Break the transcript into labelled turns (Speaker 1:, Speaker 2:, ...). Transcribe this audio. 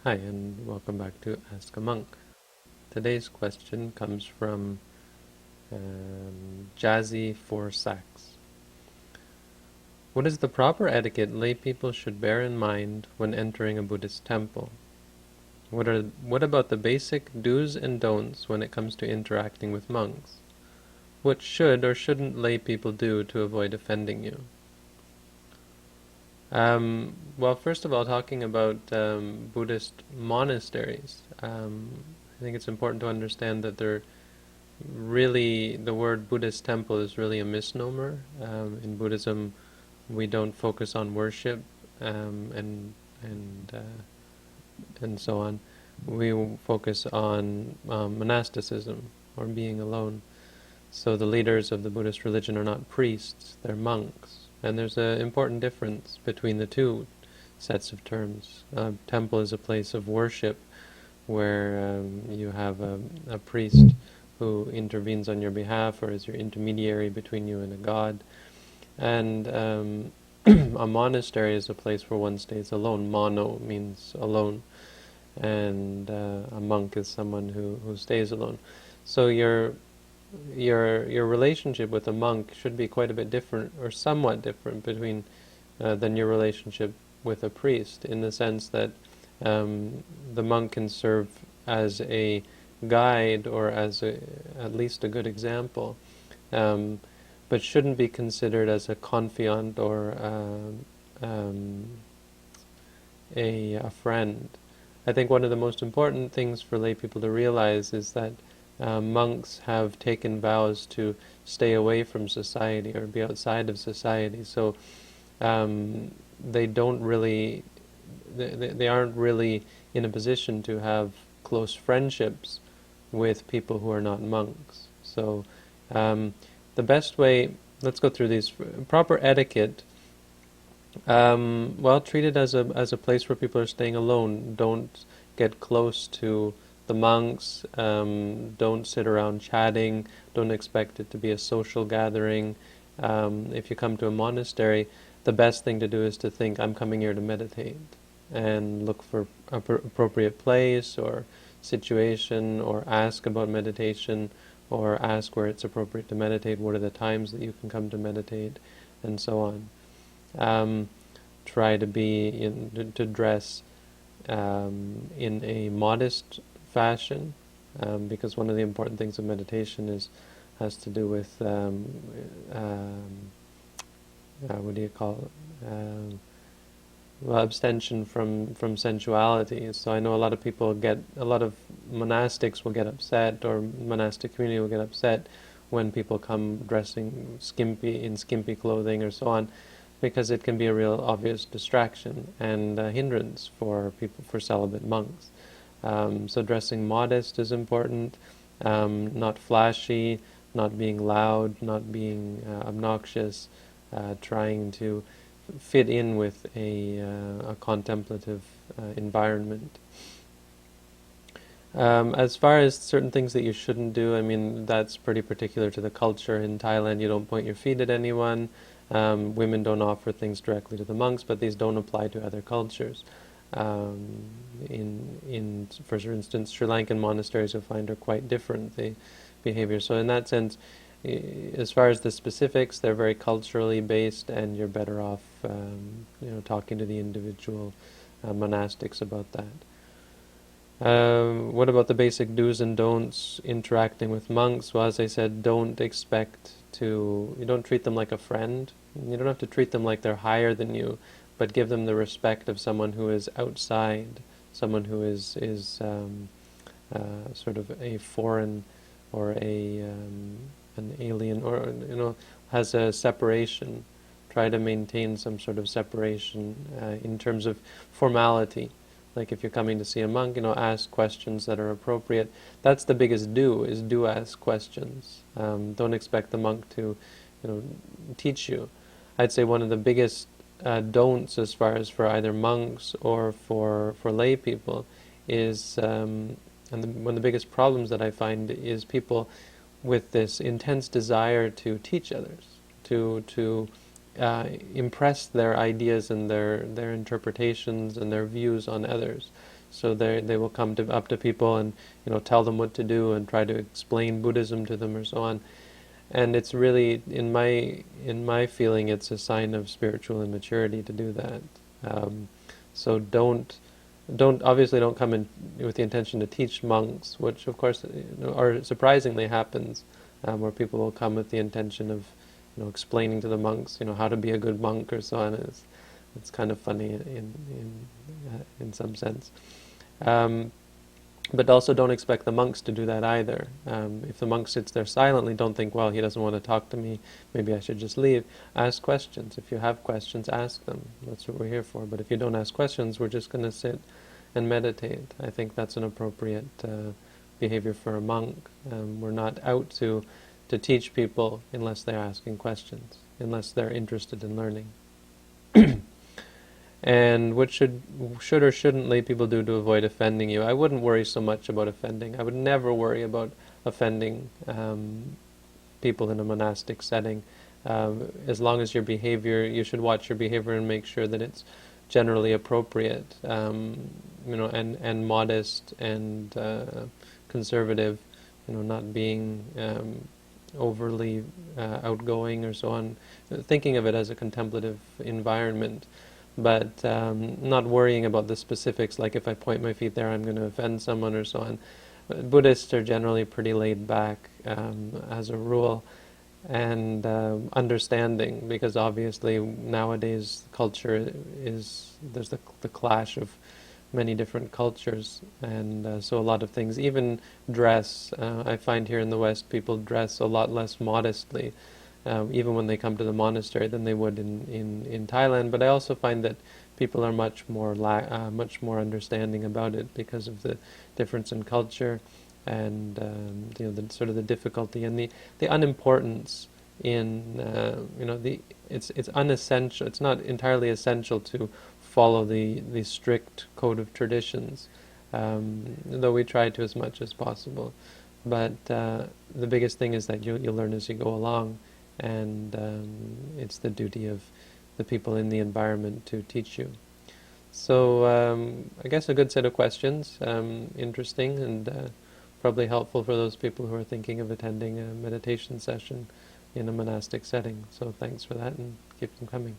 Speaker 1: Hi, and welcome back to Ask a Monk. Today's question comes from Jazzy for Sax. What is the proper etiquette lay people should bear in mind when entering a Buddhist temple? What about the basic do's and don'ts when it comes to interacting with monks? What should or shouldn't lay people do to avoid offending you? Well, first of all, talking about Buddhist monasteries, I think it's important to understand that the word Buddhist temple is really a misnomer. In Buddhism, we don't focus on worship and and so on. We focus on monasticism or being alone. So the leaders of the Buddhist religion are not priests; they're monks, and there's an important difference between the two sets of terms. Temple is a place of worship where you have a priest who intervenes on your behalf or is your intermediary between you and a god. And a monastery is a place where one stays alone. Mono means alone, and a monk is someone who stays alone. So your relationship with a monk should be quite a bit different, or somewhat different, between than your relationship with a priest, in the sense that the monk can serve as a guide or as at least a good example, um, but shouldn't be considered as a confidant or a friend. I think one of the most important things for lay people to realize is that monks have taken vows to stay away from society or be outside of society. So they don't really, they aren't really in a position to have close friendships with people who are not monks. So the best way, let's go through these. Proper etiquette. Well, treat it as a place where people are staying alone. Don't get close to the monks. Don't sit around chatting. Don't expect it to be a social gathering. If you come to a monastery, the best thing to do is to think, I'm coming here to meditate, and look for appropriate place or situation, or ask about meditation, or ask where it's appropriate to meditate, what are the times that you can come to meditate, and so on. Try to to dress in a modest fashion, because one of the important things of meditation has to do with what do you call it? Well, abstention from sensuality. So I know a lot of monastics will get upset, or monastic community will get upset when people come dressing skimpy clothing or so on, because it can be a real obvious distraction and a hindrance for celibate monks. So dressing modest is important, not flashy, not being loud, not being obnoxious, trying to fit in with a contemplative environment. As far as certain things that you shouldn't do, I mean, that's pretty particular to the culture. In Thailand, you don't point your feet at anyone. Women don't offer things directly to the monks, but these don't apply to other cultures. For instance, Sri Lankan monasteries you'll find are quite different, the behavior. So in that sense, as far as the specifics, they're very culturally based, and you're better off, talking to the individual monastics about that. What about the basic do's and don'ts interacting with monks? Well, as I said, you don't treat them like a friend. You don't have to treat them like they're higher than you, but give them the respect of someone who is outside, someone who is sort of a foreign, or an alien, or has a separation. Try to maintain some sort of separation in terms of formality. Like if you're coming to see a monk, ask questions that are appropriate. That's the biggest do ask questions. Don't expect the monk to, teach you. I'd say one of the biggest don'ts, as far as for either monks or for lay people, is, one of the biggest problems that I find is people with this intense desire to teach others, to impress their ideas and their interpretations and their views on others. So they will come up to people and tell them what to do and try to explain Buddhism to them or so on. And it's really, in my feeling, it's a sign of spiritual immaturity to do that. So obviously don't come in with the intention to teach monks, which of course or surprisingly happens, where people will come with the intention of explaining to the monks how to be a good monk or so on. It's kind of funny in some sense. But also don't expect the monks to do that either. If the monk sits there silently, don't think, well, he doesn't want to talk to me, maybe I should just leave. Ask questions. If you have questions, ask them. That's what we're here for. But if you don't ask questions, we're just going to sit and meditate. I think that's an appropriate behavior for a monk. We're not out to teach people unless they're asking questions, unless they're interested in learning. And what should or shouldn't lay people do to avoid offending you? I wouldn't worry so much about offending. I would never worry about offending people in a monastic setting. As long as you should watch your behavior and make sure that it's generally appropriate, and modest and conservative. Not being overly outgoing or so on. Thinking of it as a contemplative environment. But not worrying about the specifics, like if I point my feet there, I'm going to offend someone or so on. Buddhists are generally pretty laid back as a rule, and understanding, because obviously nowadays culture there's the clash of many different cultures, and so a lot of things, even dress, I find here in the West people dress a lot less modestly. Even when they come to the monastery than they would in Thailand. But I also find that people are much more understanding about it because of the difference in culture and the sort of the difficulty and the unimportance in it's unessential. It's not entirely essential to follow the strict code of traditions, though we try to as much as possible. But the biggest thing is that you'll learn as you go along. And it's the duty of the people in the environment to teach you. So I guess a good set of questions, interesting and probably helpful for those people who are thinking of attending a meditation session in a monastic setting. So thanks for that and keep them coming.